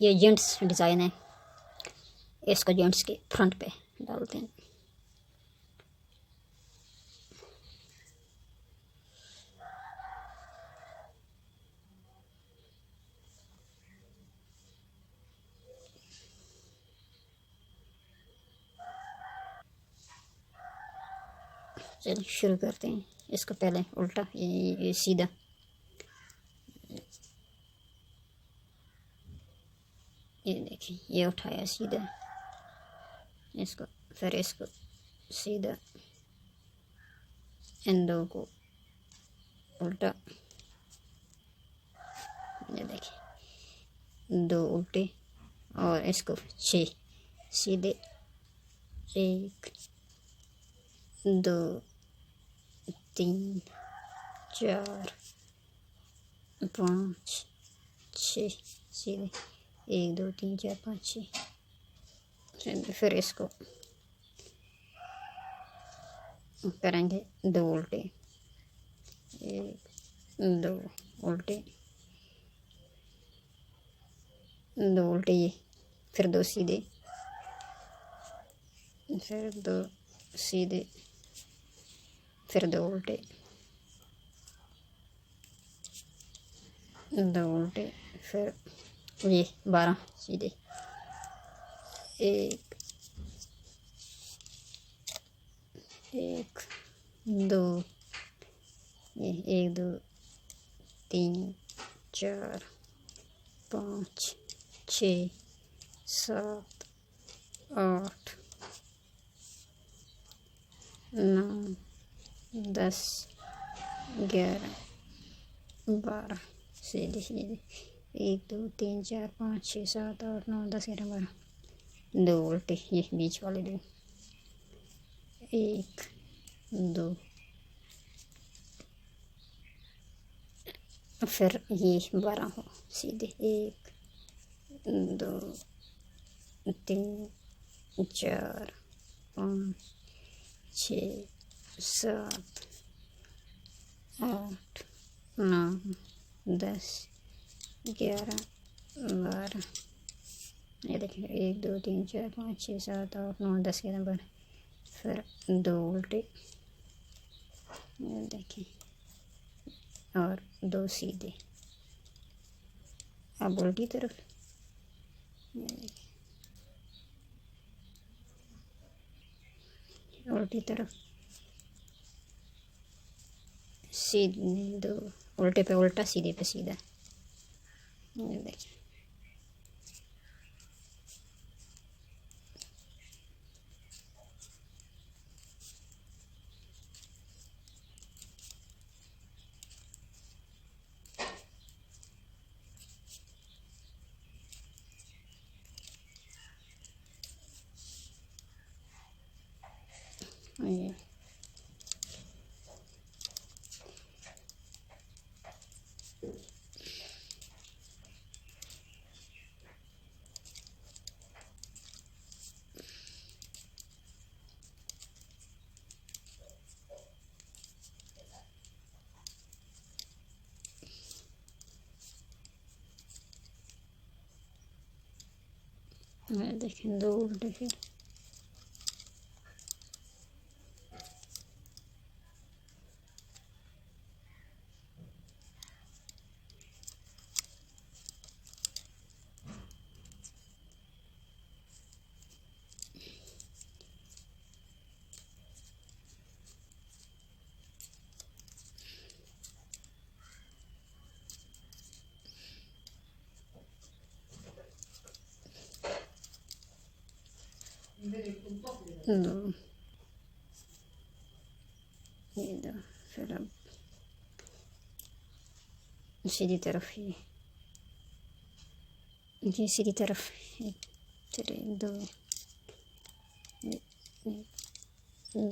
ये gents design है, इसको जेंट्स के फ्रंट पे डालते हैं। चलिए शुरू करते हैं। इसको पहले उल्टा, ये सीधा, ये देखिए ये उठाया सीधा इसको, फिर इसको सीधा, इन दो को उल्टा, ये देखिए दो उल्टे, और इसको 6 सीधे, 1 2 3 4 5 6 सीधे, 1 2 3 4 5 6। फिर इसको करेंगे 2 उल्टे, 1 2 उल्टे, 2 उल्टे, ये फिर 2 सीधे, फिर 2 सीधे, फिर 2 उल्टे, 2 उल्टे, फिर ये 12 सीधे, 1 1 2, ये 1 2 3 4 5 6 7 8 9 10 11 12 सीधे सीधे, 1 2 3 4 5 6 7 8 9 10 11 12, 2 उल्टे, ये बीच वाले 2, 1 2, फिर ये 12 हो सीधे, 1 2 3 4 5 6 7 8 9 10 11 12, ये देखिए 1 2 3 4 5 6 7 8 9 10 11 12, फिर 2 उल्टे, ये देखिए, और 2 सीधे। अब उल्टी तरफ, ये देखिए उल्टी तरफ, सीधे 2 उल्टे पे उल्टा, सीधे पे सीधा, ये देखिए। ये देखें 2 उल्टे, फिर दो, ये 2, फिर अब सीधी तरफ, ये सीधी तरफ, 1 2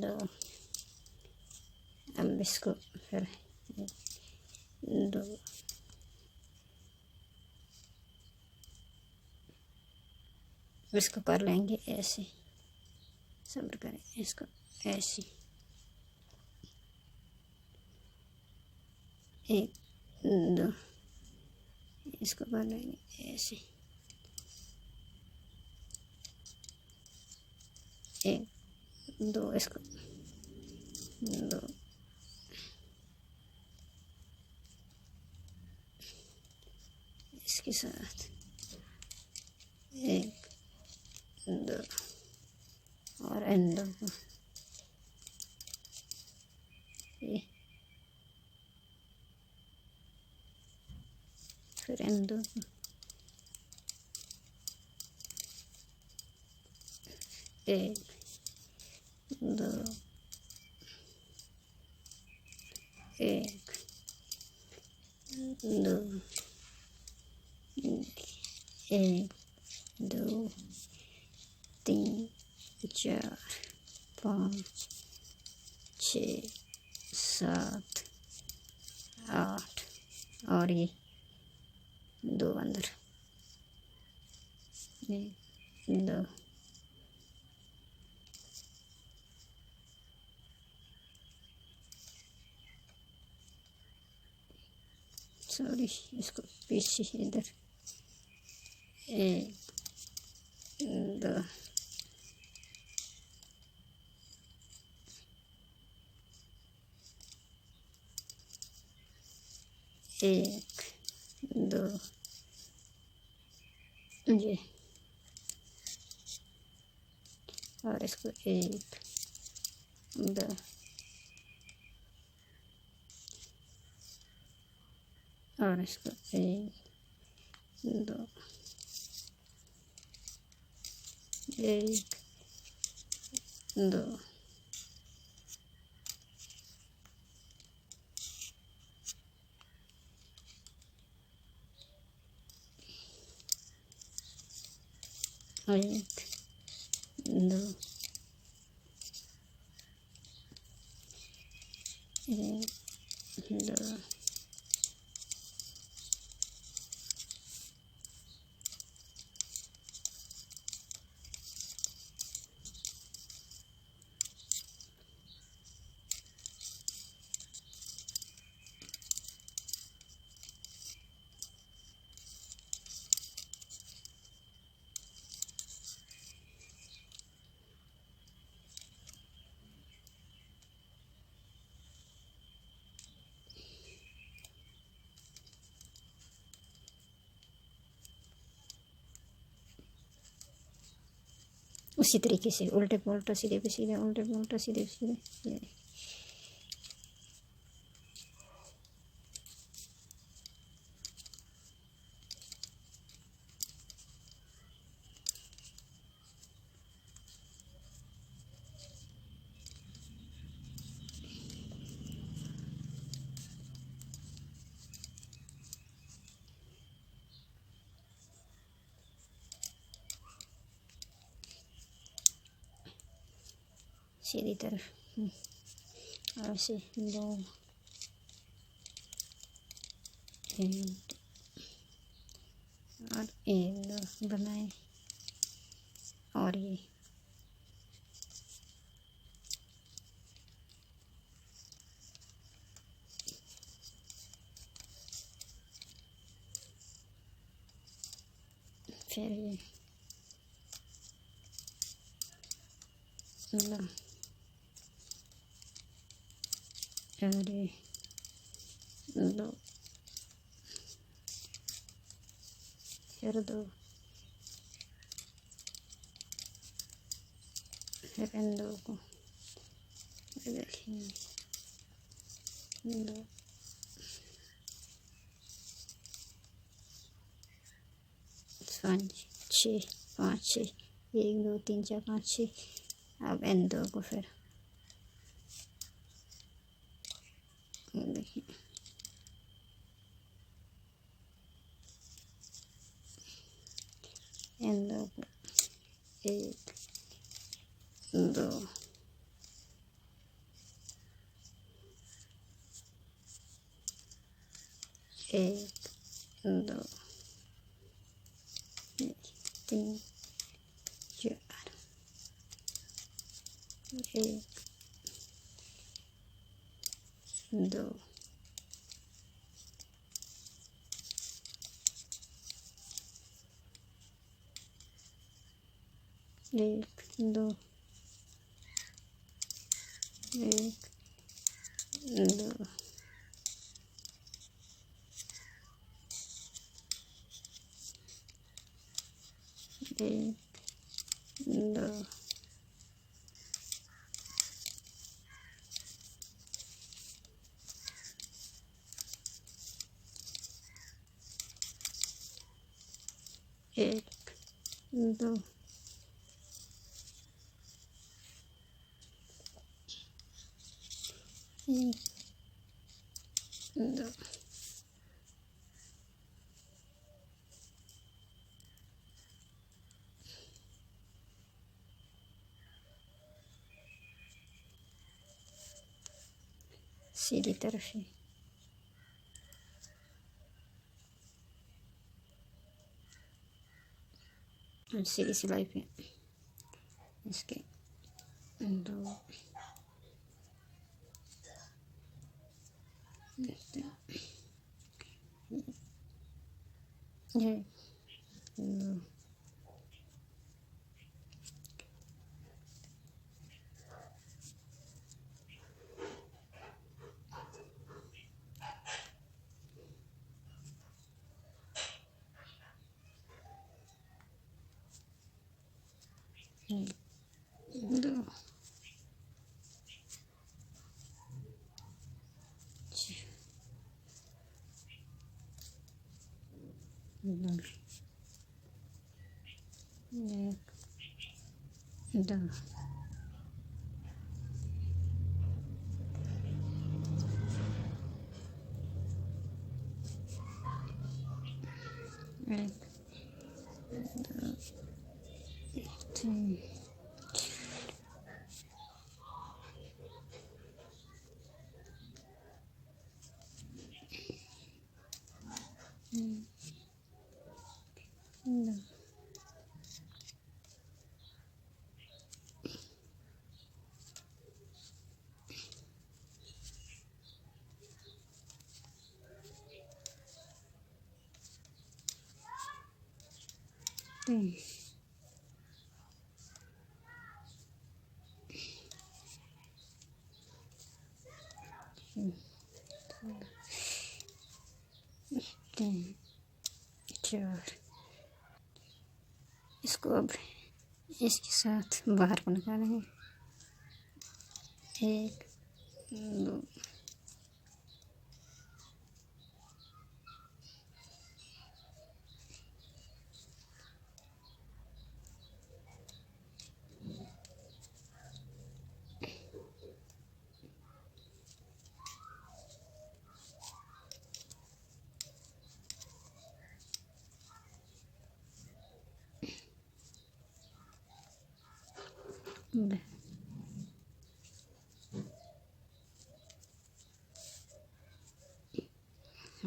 2, अब इसको फिर 2, इसको कर लेंगे ऐसे, सब्र करें, इसको ऐसे, 1 2, इसको कर लेंगे ऐसे, एक दो, इसको दो, इसके साथ एक दो, और इन दो को ये, फिर इन दो को एक दो, एक दो, एक दो, तीन, चार, पाँच, 6, 7, 8, और ये दो अंदर, एक दो, सॉरी, इसको पीछे इधर, एक दो, एक दो, ये, और इसको एक दो, और इसको एक दो, एक दो, एक दो, एक दो, उसी तरीके से उल्टे पे उल्टा, सीधे पे सीधे, उल्टे पे उल्टा, सीधे पे सीधे, सीधी तरफ, ऐसे दो, एक और एक दो बनाए, और ये फिर ये दो, और ये दो, फिर दो, फिर इन दो को देखिए, दो, 5, 6, 5, 6, 1 2 3 4 5 6। अब इन दो को फिर देखिए, इन दो को 1 2 1 2 3 4 1 2 1 2 एक, दो, एक, दो, एक, दो, एक, दो, सीधी तरफ ही सीधी सिलाई पे इसके दो, ये दो, दो, एक, दो, एक, दो, तीन, दो, तीन, तीन, चार। इसको अब इसके साथ बाहर को निकालेंगे। एक, दो,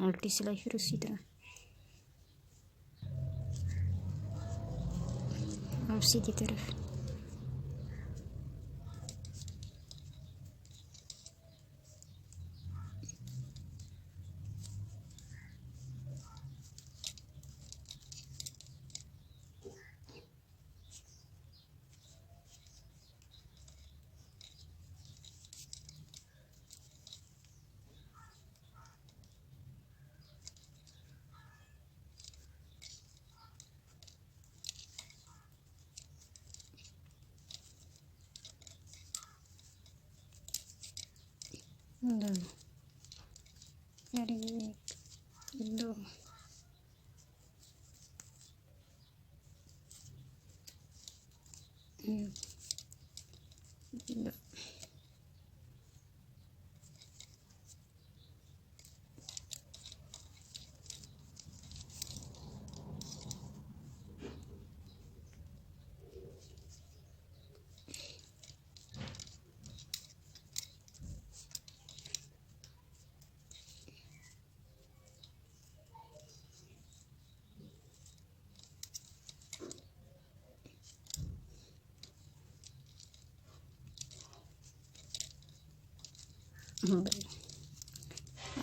उल्टी सिलाई फिर उसी तरह और सीधी तरफ दो, फिर एक, दो, एक, दो,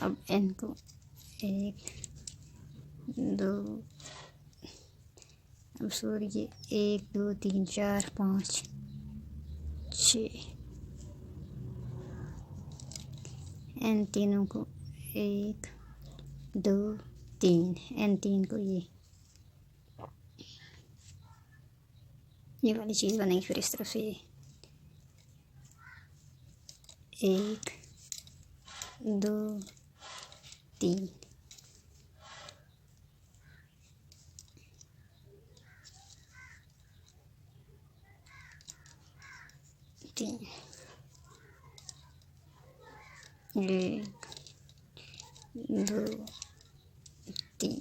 अब इनको एक, दो, अब सॉरी 1 2 3 4 5 6 इन तीनों को 1 2 3, इन 3 को ये वाली चीज़ बनेगी। फिर इस तरफ से 1 2 3 3 1 2 3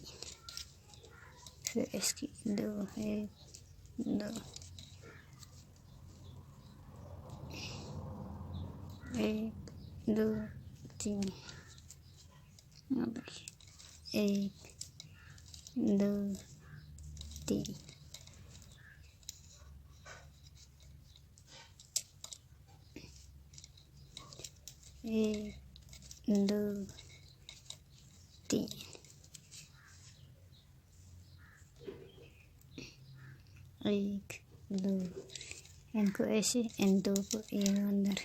फिर इसकी 2 1 2 1 2 3 1 2 3 1 2 3 1 2 इनको ऐसे, इन 2 को अंदर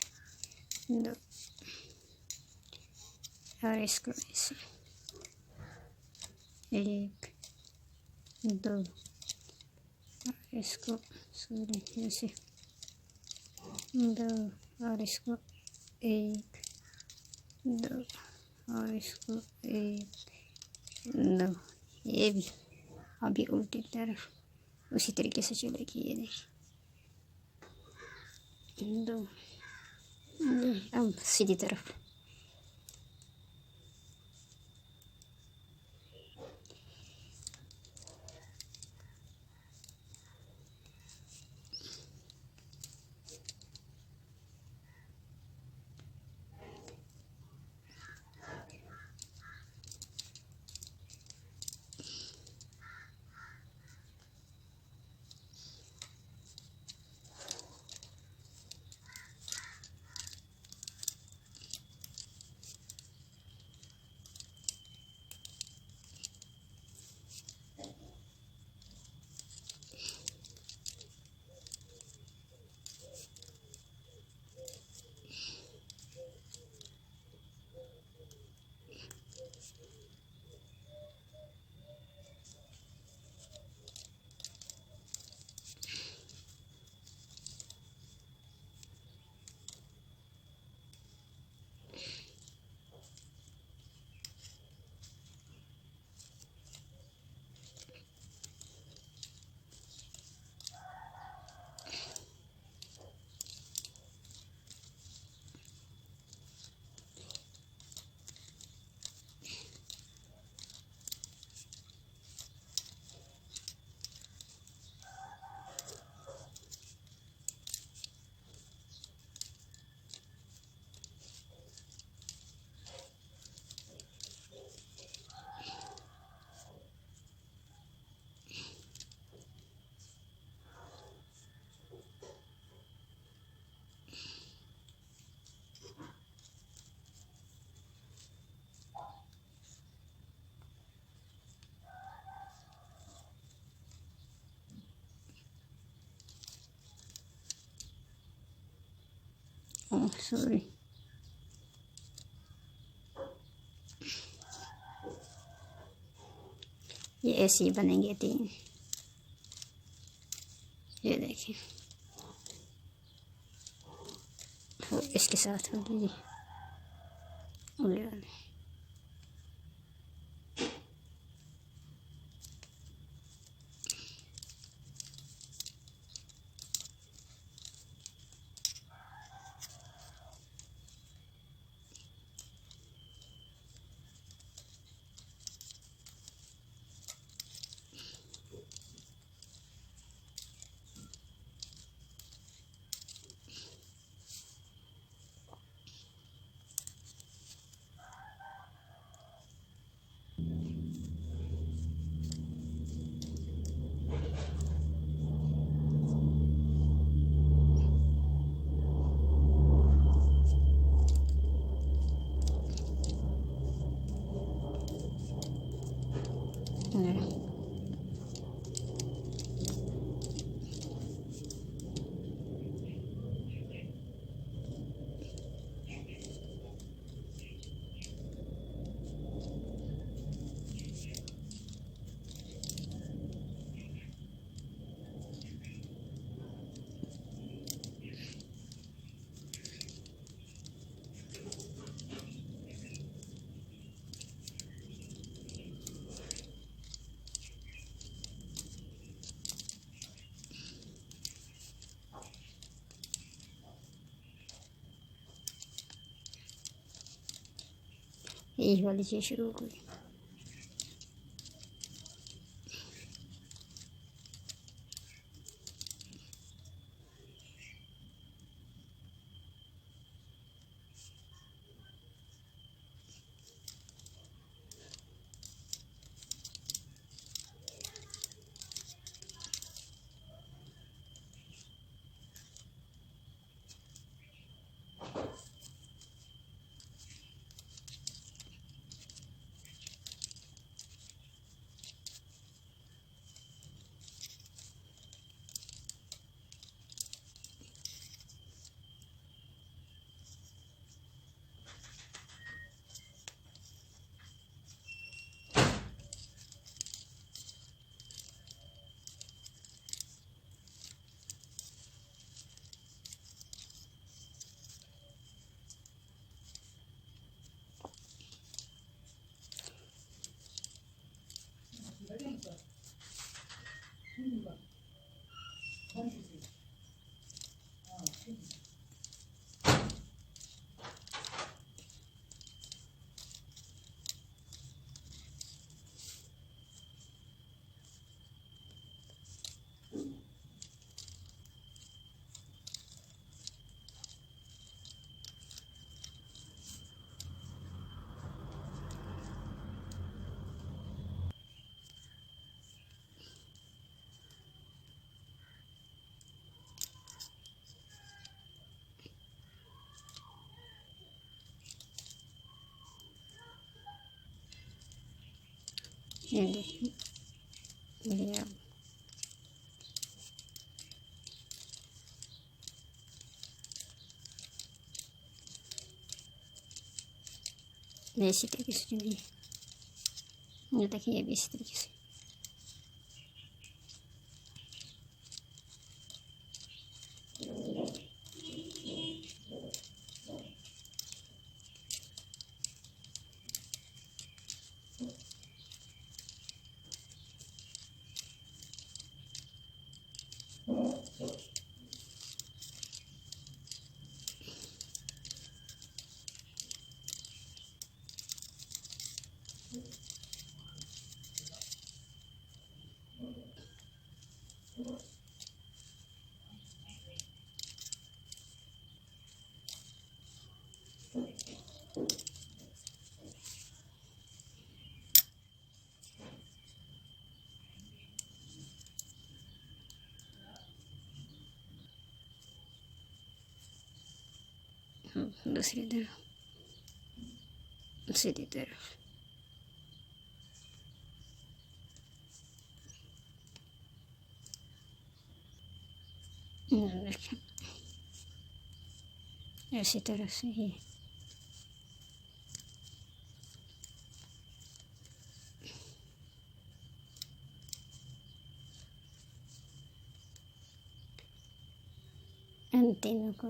2 और इसको ऐसे 1 2 और इसको सॉरी ऐसे 2 और इसको 1 2 और इसको 1 2। ये भी अभी उल्टी तरफ उसी तरीके से चलेगी। ये देखिए 2, अब सीधी तरफ सॉरी ये ऐसे ही बनेंगे 3। ये देखिए तो इसके साथ हो दीजिए वाले यही वाली चीज़ शुरू हो गई। ये देखिए, ये अब इसी तरीके से भी, ये देखिए, ये भी इसी तरीके से। दूसरी तरफ, सीधी तरफ। देखें, ऐसी तरह से ही इन तीनों को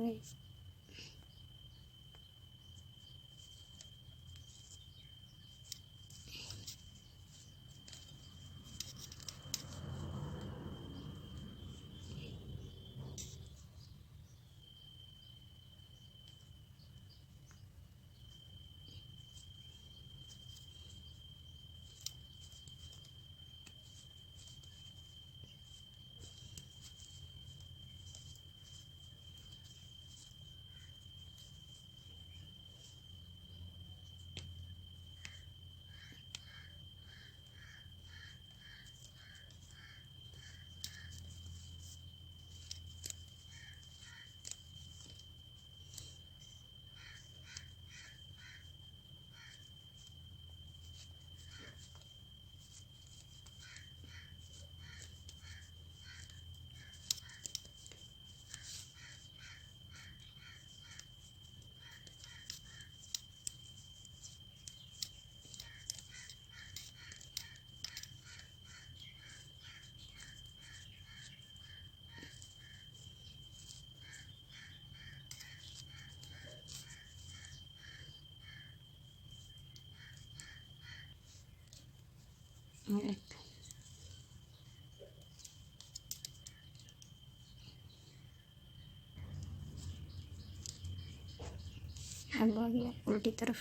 अब आ गया उल्टी तरफ।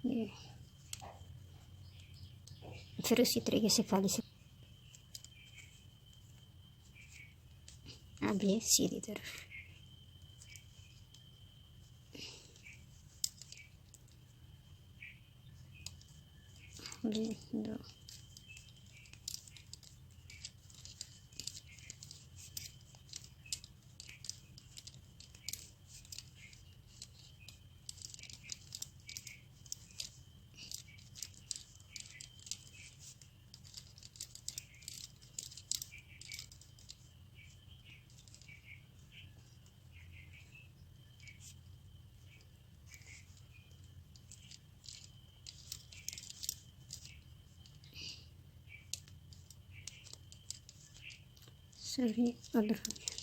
ये फिर उसी तरीके से खाली से अब ये सीधी तरफ ये दो सभी उधर हो गया।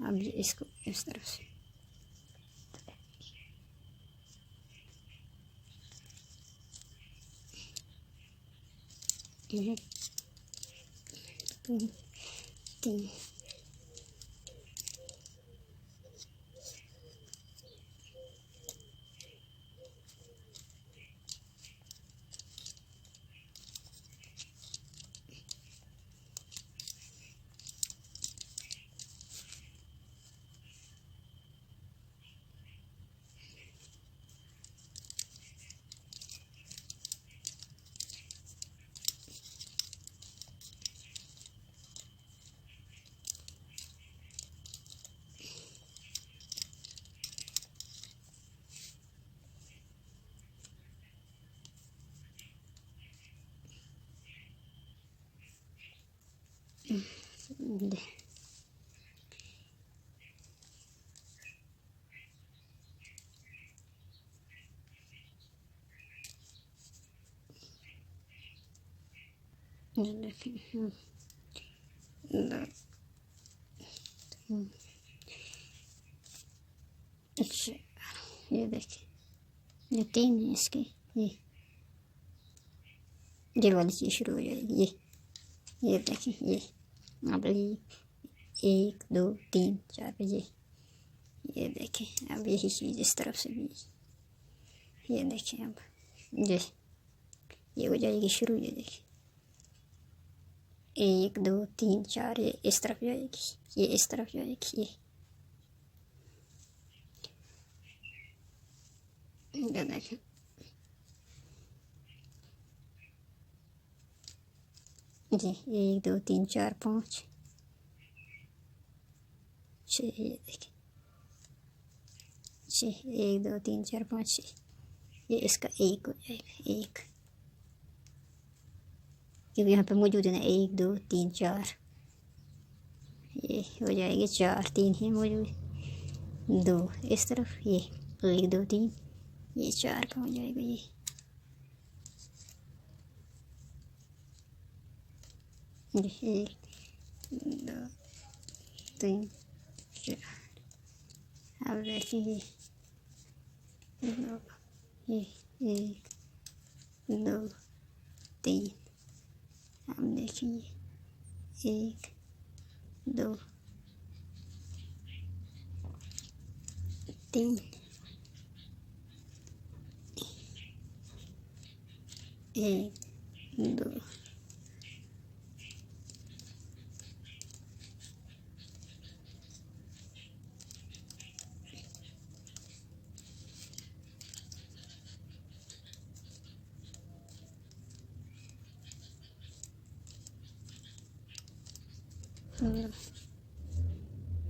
अब ये इसको इस तरफ से एक दो तीन दे देखिए दो तीन अच्छा ये देखिए ये तीन है इसके ये वाली चीज़ शुरू हो जाएगी ये देखिए ये अब ये 1 2 3 4 पे ये देखें। अब यही चीज़ इस तरफ से भी ये देखें। अब ये हो जाएगी शुरू। ये देखें 1 2 3 4 ये इस तरफ जाएगी, ये इस तरफ जाएगी। ये देखें जी 1 2 3 4 5 6 ये देखें 6 1 2 3 4 5 6 ये इसका 1 हो जाएगा 1 क्योंकि यहाँ पे मौजूद है ना 1 2 3 4 ये हो जाएगी 4 3 है मौजूद 2 इस तरफ ये 1 2 3 ये 4 का हो जाएगा। ये 1 2 3 4 अब देखिए ये 1 2 3 अब देखिए 1 2 3 1 2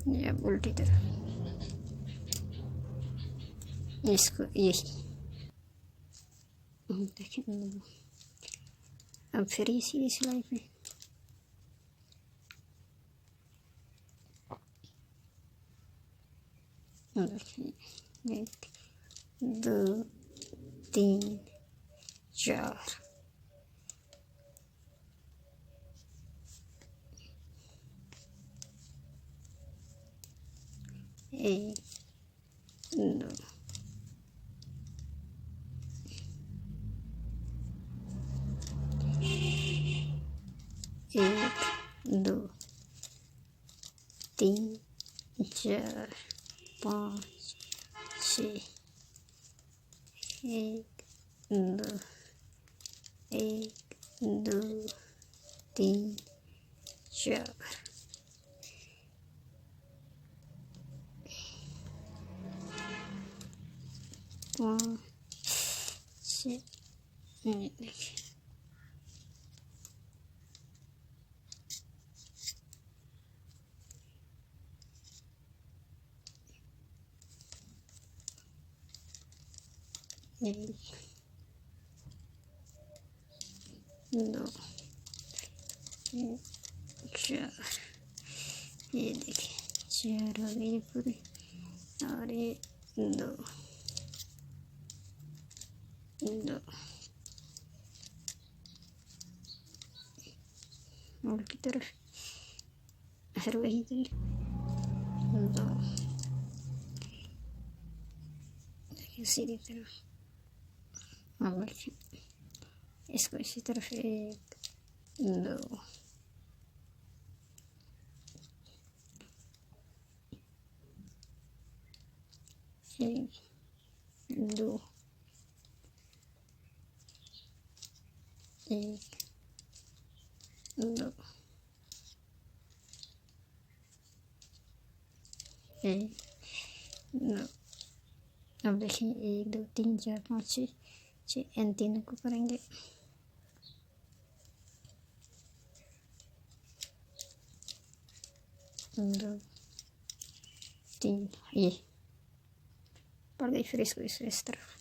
ये अब उल्टी तरफ इसको यही देखें। अब फिर इसी सिलाई पे देखिए 1 2 3 4 5 एक दो एक दो तीन चार पाँच छः एक दो तीन चार पाँच छः एक दो चार, ये देखिए चार हो गई पूरी, और ये दो और की तरफ हर वही तरफ दो, देखिए सीधी तरफ और इसको इसी तरफ एक दो एक दो एक दो एक दो। अब देखिए एक दो तीन चार पाँच छः, इन तीनों को करेंगे दो तीन, ये पड़ गई। फिर इसको इस तरफ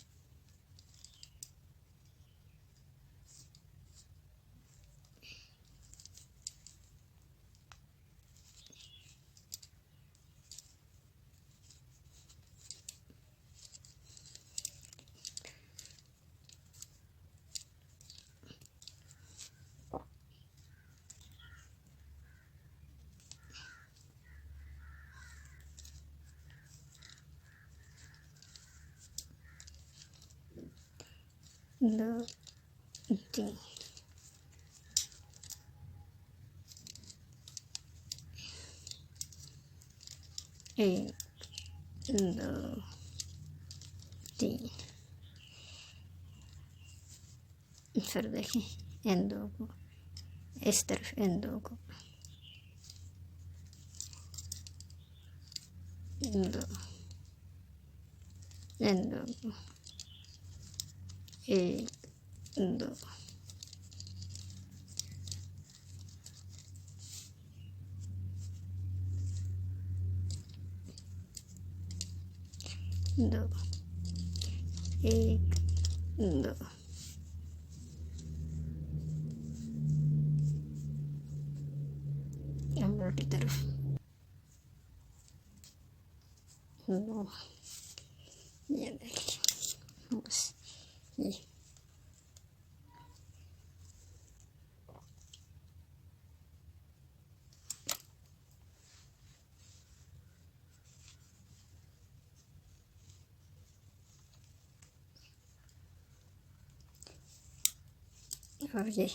दो तीन एक दो तीन। फिर देखें इन दो को इस तरफ, इन दो को दो, इन दो को एक दो दो एक दो अंदर की तरफ दो। ये देखिए बस ये और ये